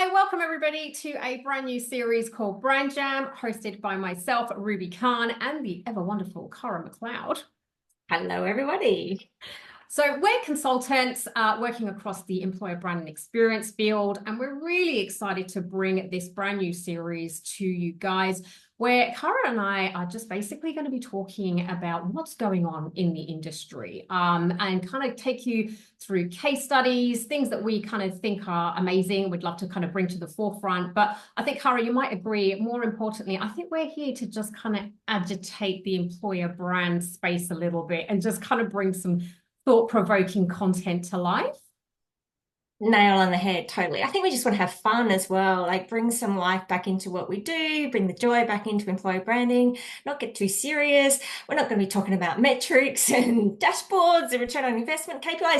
Hi, welcome everybody to a brand new series called Brand Jam, hosted by myself, Ruby Khan, and the ever wonderful Cara McLeod. Hello, everybody. So we're consultants working across the employer brand and experience field, and we're really excited to bring this brand new series to you guys, where Cara and I are just basically going to be talking about what's going on in the industry, and kind of take you through case studies, things that we kind of think are amazing, we'd love to kind of bring to the forefront. But I think, Cara, you might agree, more importantly, I think we're here to just kind of agitate the employer brand space a little bit and just kind of bring some thought-provoking content to life. Nail on the head, totally. I think we just want to have fun as well, like bring some life back into what we do, bring the joy back into employer branding, not get too serious. We're not going to be talking about metrics and dashboards and return on investment. KPI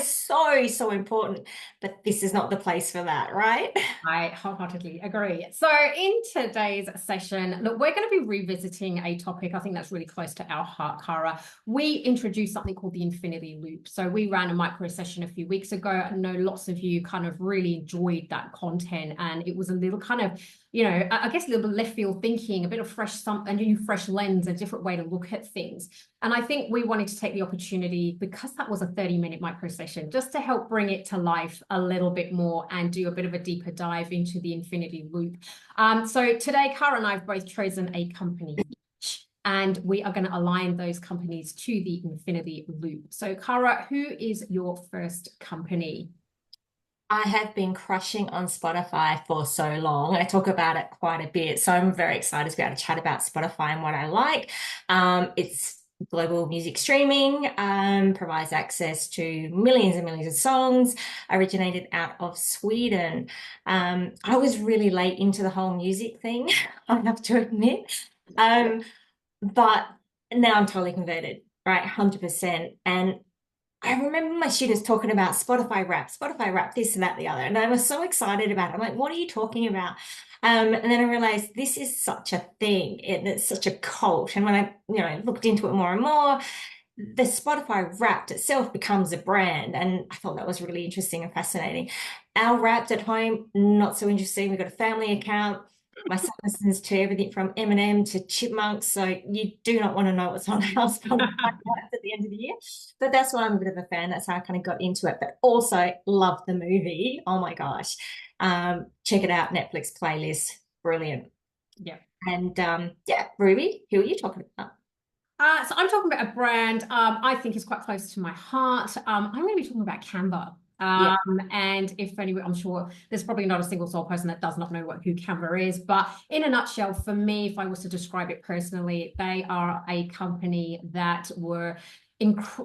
is so important, but this is not the place for that, right? I wholeheartedly agree. So in today's session, look, we're going to be revisiting a topic I think that's really close to our heart, Cara. We introduced something called the infinity loop. So we ran a micro session a few weeks ago. I know lots of you kind of really enjoyed that content, and it was a little kind of, I guess a little bit left field thinking, a bit of a new fresh lens, a different way to look at things. And I think we wanted to take the opportunity, because that was a 30-minute micro session, just to help bring it to life a little bit more and do a bit of a deeper dive into the infinity loop. So today, Cara and I have both chosen a company each, and we are going to align those companies to the infinity loop. So Cara, who is your first company? I have been crushing on Spotify for so long. I talk about it quite a bit. So I'm very excited to be able to chat about Spotify and what I like. It's global music streaming, provides access to millions and millions of songs, originated out of Sweden. I was really late into the whole music thing, I have to admit. But now I'm totally converted, right? 100%. And I remember my students talking about Spotify rap, this and that, the other. And I was so excited about it. I'm like, what are you talking about? And then I realized this is such a thing. It's such a cult. And when I looked into it more and more, the Spotify Wrapped itself becomes a brand. And I thought that was really interesting and fascinating. Our Wrapped at home, not so interesting. We've got a family account. My son listens to everything from Eminem to Chipmunks, so you do not want to know what's on our Spotify Wrapped at the end of the year. But that's why I'm a bit of a fan. That's how I kind of got into it. But also love the movie. Oh my gosh. Check it out, Netflix playlist. Brilliant. Yeah. And yeah, Ruby, who are you talking about? So I'm talking about a brand I think is quite close to my heart. I'm going to be talking about Canva. Yeah. And if anyone, I'm sure there's probably not a single soul person that does not know who Canva is. But in a nutshell, for me, if I was to describe it personally, they are a company that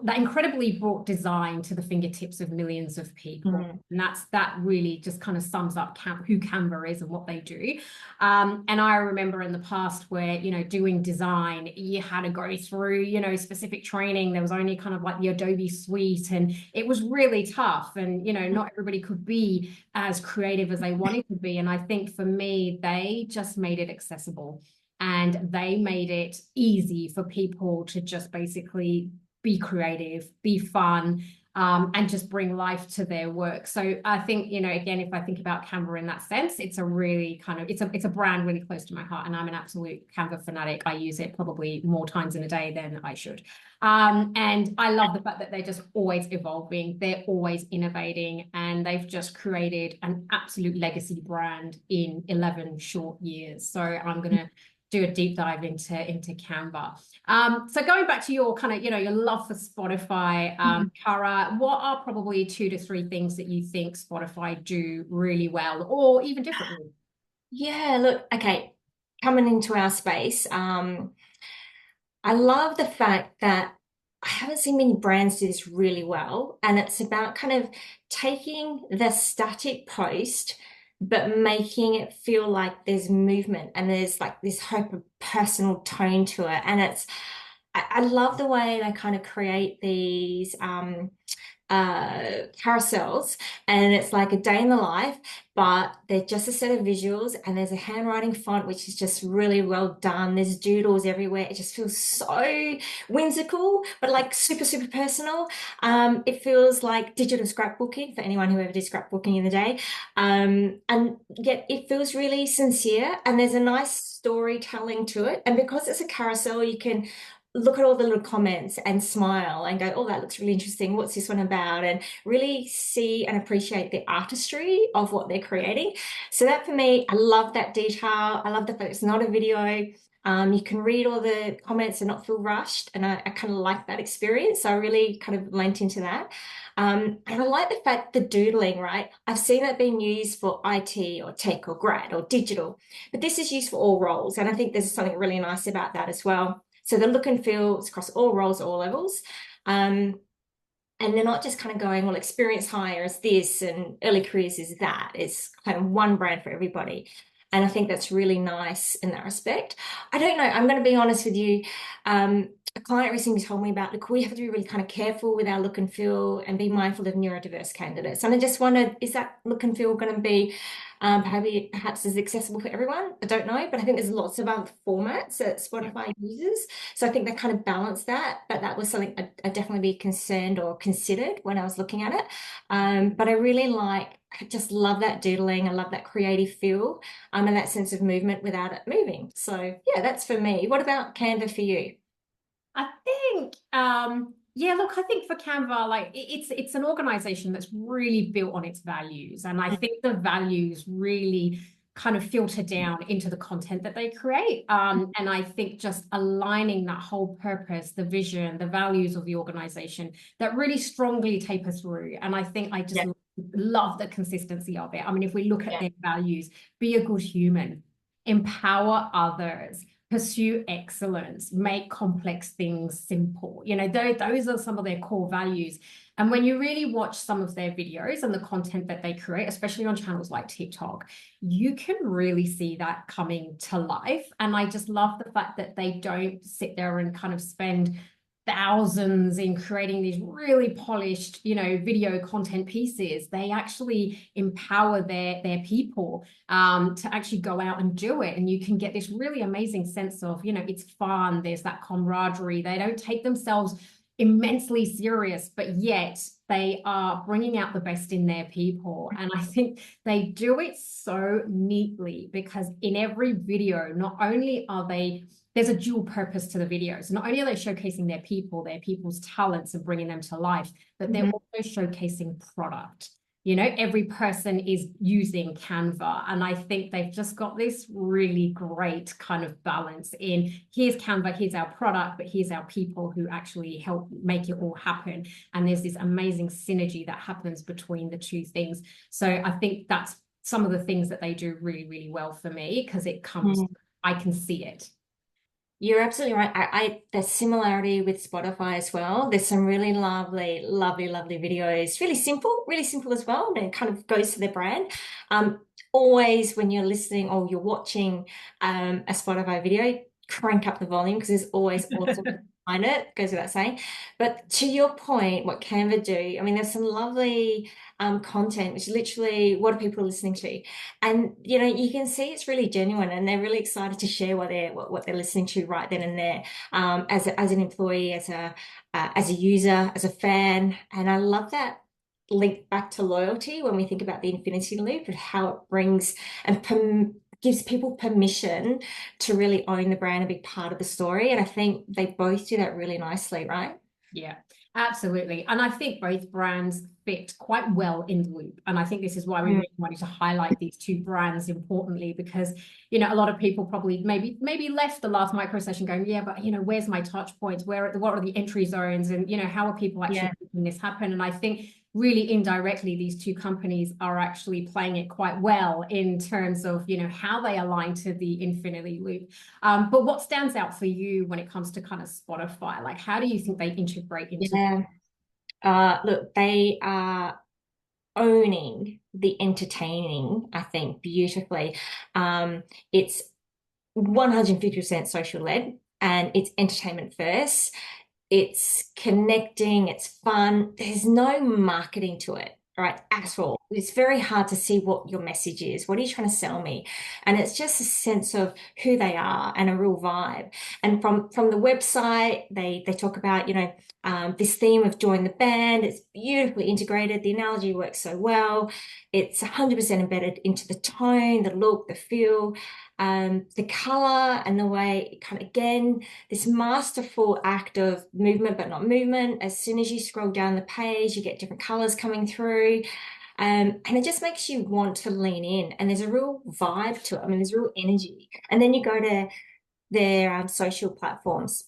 that incredibly brought design to the fingertips of millions of people. Mm. And that really just kind of sums up who Canva is and what they do. And I remember in the past where, doing design, you had to go through, specific training. There was only kind of like the Adobe suite, and it was really tough. And, not everybody could be as creative as they wanted to be. And I think for me, they just made it accessible, and they made it easy for people to just basically be creative, be fun, and just bring life to their work. So I think, again, if I think about Canva in that sense, it's a really kind of, it's a brand really close to my heart, and I'm an absolute Canva fanatic. I use it probably more times in a day than I should. And I love the fact that they're just always evolving, they're always innovating, and they've just created an absolute legacy brand in 11 short years. So I'm going to do a deep dive into Canva. So going back to your kind of, your love for Spotify, Cara, what are probably 2 to 3 things that you think Spotify do really well, or even differently? Yeah, look, okay, coming into our space, I love the fact that I haven't seen many brands do this really well. And it's about kind of taking the static post, but making it feel like there's movement and there's like this hyper personal tone to it. And I love the way they kind of create these carousels, and it's like a day in the life, but they're just a set of visuals, and there's a handwriting font which is just really well done. There's doodles everywhere. It just feels so whimsical, but like super, super personal. It feels like digital scrapbooking for anyone who ever did scrapbooking in the day. And yet it feels really sincere, and there's a nice storytelling to it. And because it's a carousel, you can look at all the little comments and smile and go, oh, that looks really interesting. What's this one about? And really see and appreciate the artistry of what they're creating. So that for me, I love that detail. I love the fact it's not a video. You can read all the comments and not feel rushed. And I kind of like that experience. So I really kind of lent into that. And I like the fact the doodling, right? I've seen that being used for IT or tech or grad or digital, but this is used for all roles. And I think there's something really nice about that as well. So the look and feel is across all roles, all levels. Um, and they're not just kind of going, well, experience hire is this and early careers is that. It's kind of one brand for everybody. And I think that's really nice in that respect. I don't know. I'm going to be honest with you. A client recently told me about, look, we have to be really kind of careful with our look and feel and be mindful of neurodiverse candidates. And I just wondered, is that look and feel going to be perhaps as accessible for everyone? I don't know, but I think there's lots of other formats that Spotify uses. So I think they kind of balance that, but that was something I'd definitely be concerned or considered when I was looking at it. But I really I just love that doodling. I love that creative feel, and that sense of movement without it moving. So yeah, that's for me. What about Canva for you? I think, yeah, look, I think for Canva, like it's an organization that's really built on its values. And I think the values really kind of filter down into the content that they create. And I think just aligning that whole purpose, the vision, the values of the organization that really strongly taper through. And I think I just Yeah, love the consistency of it. I mean, if we look at yeah, their values, be a good human, empower others, pursue excellence, make complex things simple. You know, those are some of their core values. And when you really watch some of their videos and the content that they create, especially on channels like TikTok, you can really see that coming to life. And I just love the fact that they don't sit there and kind of spend thousands in creating these really polished, you know, video content pieces. They actually empower their people to actually go out and do it. And you can get this really amazing sense of, you know, it's fun. There's that camaraderie. They don't take themselves immensely serious, but yet they are bringing out the best in their people. And I think they do it so neatly because in every video, not only are they there's a dual purpose to the videos. Not only are they showcasing their people, their people's talents and bringing them to life, but they're mhm, also showcasing product. You know, every person is using Canva. And I think they've just got this really great kind of balance in here's Canva, here's our product, but here's our people who actually help make it all happen. And there's this amazing synergy that happens between the two things. So I think that's some of the things that they do really, really well for me because mhm. I can see it. You're absolutely right. There's similarity with Spotify as well. There's some really lovely, lovely, lovely videos. Really simple as well. And it kind of goes to the brand. Always when you're listening or you're watching a Spotify video, crank up the volume because there's always awesome behind it, goes without saying. But to your point, what Canva do, I mean, there's some lovely content, which is literally what are people listening to? And you know, you can see it's really genuine, and they're really excited to share what they're listening to right then and there. As an employee, as a user, as a fan, and I love that link back to loyalty when we think about the infinity loop and how it brings and gives people permission to really own the brand and be part of the story. And I think they both do that really nicely, right? Yeah, absolutely. And I think both brands fit quite well in the loop. And I think this is why we Mm. really wanted to highlight these two brands importantly, because, you know, a lot of people probably maybe left the last micro session going, yeah, but you know, where's my touch points? What are the entry zones? And, you know, how are people actually Yeah. making this happen? And I think really indirectly, these two companies are actually playing it quite well in terms of, you know, how they align to the infinity loop. But what stands out for you when it comes to kind of Spotify? Like, how do you think they integrate into? Yeah. Look, they are owning the entertaining, I think, beautifully. It's 150% social led and it's entertainment first. It's connecting, it's fun. There's no marketing to it, right? At all. It's very hard to see what your message is. What are you trying to sell me? And it's just a sense of who they are and a real vibe. And from the website, they talk about, this theme of join the band. It's beautifully integrated. The analogy works so well. It's 100% embedded into the tone, the look, the feel, the color, and the way it kind of, again, this masterful act of movement but not movement. As soon as you scroll down the page, you get different colors coming through. And it just makes you want to lean in. And there's a real vibe to it. I mean, there's real energy. And then you go to their social platforms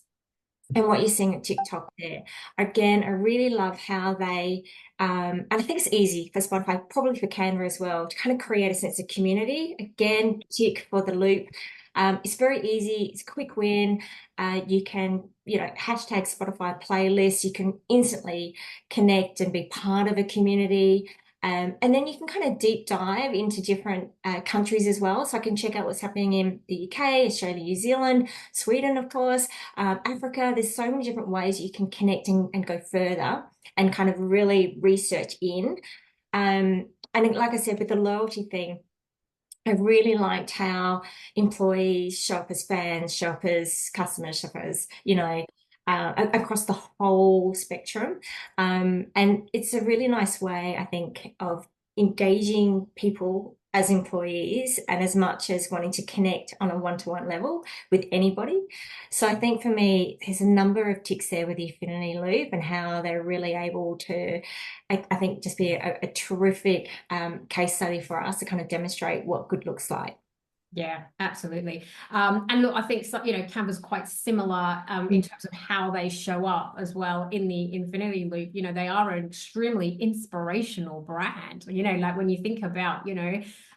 and what you're seeing at TikTok there. Again, I really love how they, and I think it's easy for Spotify, probably for Canva as well, to kind of create a sense of community. Again, tick for the loop. It's very easy. It's a quick win. You can, hashtag Spotify playlist. You can instantly connect and be part of a community. And then you can kind of deep dive into different countries as well. So I can check out what's happening in the UK, Australia, New Zealand, Sweden, of course, Africa. There's so many different ways you can connect and go further and kind of really research in. And like I said, with the loyalty thing, I really liked how employees show up as fans, show up as customers, show up as, across the whole spectrum. And it's a really nice way, I think, of engaging people as employees and as much as wanting to connect on a one-to-one level with anybody. So I think for me, there's a number of ticks there with the affinity loop and how they're really able to, I think, just be a terrific case study for us to kind of demonstrate what good looks like. Yeah, absolutely. And look, I think so, Canva's quite similar in terms of how they show up as well in the Infinity Loop. They are an extremely inspirational brand. Like when you think about,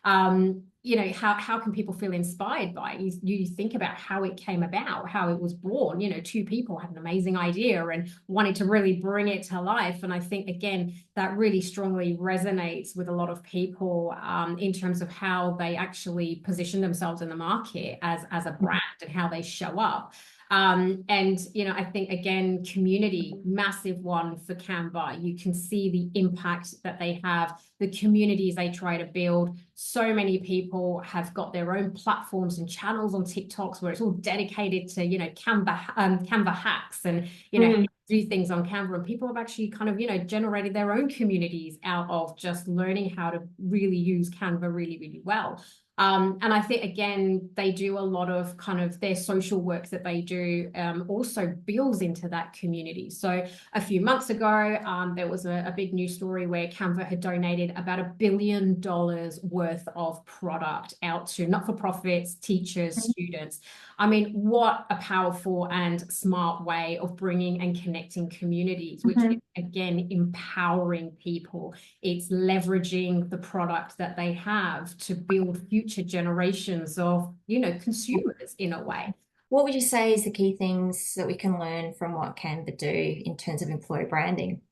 how can people feel inspired by it? You think about how it came about, how it was born. Two people had an amazing idea and wanted to really bring it to life. And I think, again, that really strongly resonates with a lot of people in terms of how they actually position themselves in the market as a brand and how they show up. And I think, again, community, massive one for Canva. You can see the impact that they have, the communities they try to build. So many people have got their own platforms and channels on TikToks where it's all dedicated to, Canva hacks and, do things on Canva. And people have actually kind of, generated their own communities out of just learning how to really use Canva really, really well. And I think, again, they do a lot of kind of their social work that they do also builds into that community. So a few months ago, there was a big news story where Canva had donated about $1 billion worth of product out to not-for-profits, teachers, students. I mean, what a powerful and smart way of bringing and connecting communities, which is, again, empowering people. It's leveraging the product that they have to build future generations of, consumers in a way. What would you say is the key things that we can learn from what Canva do in terms of employer branding?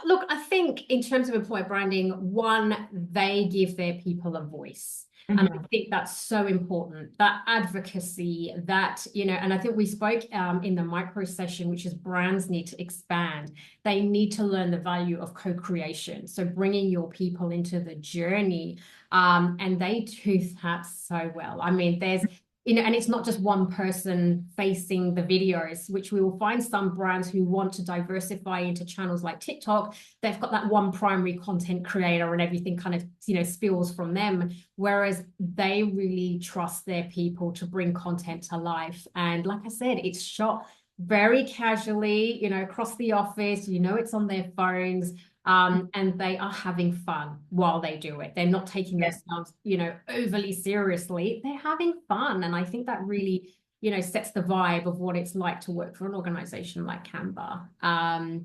Look, I think in terms of employer branding, one, they give their people a voice. And I think that's so important, that advocacy, that, and I think we spoke in the micro session, which is brands need to expand. They need to learn the value of co-creation. So bringing your people into the journey, and they do that so well. I mean, there's, and it's not just one person facing the videos, which we will find some brands who want to diversify into channels like TikTok. They've got that one primary content creator and everything kind of, spills from them. Whereas they really trust their people to bring content to life. And like I said, it's shot very casually, across the office, it's on their phones. And they are having fun while they do it. They're not taking themselves, overly seriously. They're having fun. And I think that really, sets the vibe of what it's like to work for an organization like Canva.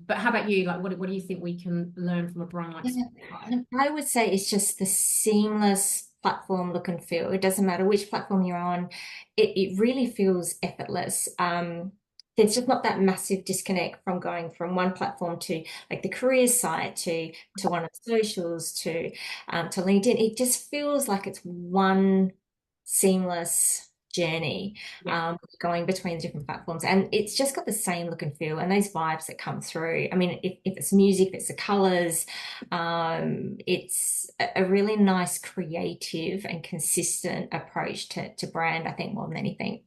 But how about you? Like, what do you think we can learn from a brand like Spotify? I would say it's just the seamless platform look and feel. It doesn't matter which platform you're on. It really feels effortless. There's just not that massive disconnect from going from one platform to like the careers site to one of the socials to LinkedIn. It just feels like it's one seamless journey, Yeah. going between the different platforms, and it's just got the same look and feel and those vibes that come through. I mean, if it's music, if it's the colors, it's a really nice, creative and consistent approach to brand, I think, more than anything.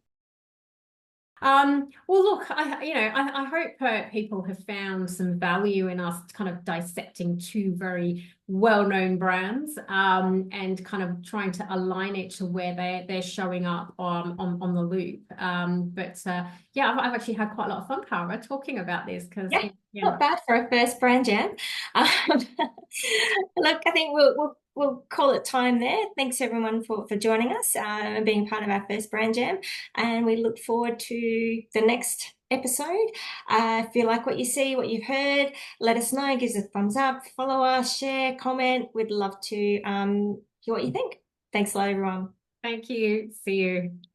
Well, look, I hope people have found some value in us kind of dissecting two very well-known brands, and kind of trying to align it to where they're showing up on the loop. But yeah, I've actually had quite a lot of fun, Cara, talking about this because Yeah, yeah. not bad for a first brand jam. Um, look, I think we'll call it time there. Thanks everyone for joining us and being part of our first brand jam, and we look forward to the next episode. If you like what you see, what you've heard, let us know. Give us a thumbs up, follow us, share, comment. We'd love to hear what you think. Thanks a lot, everyone. Thank you. See you.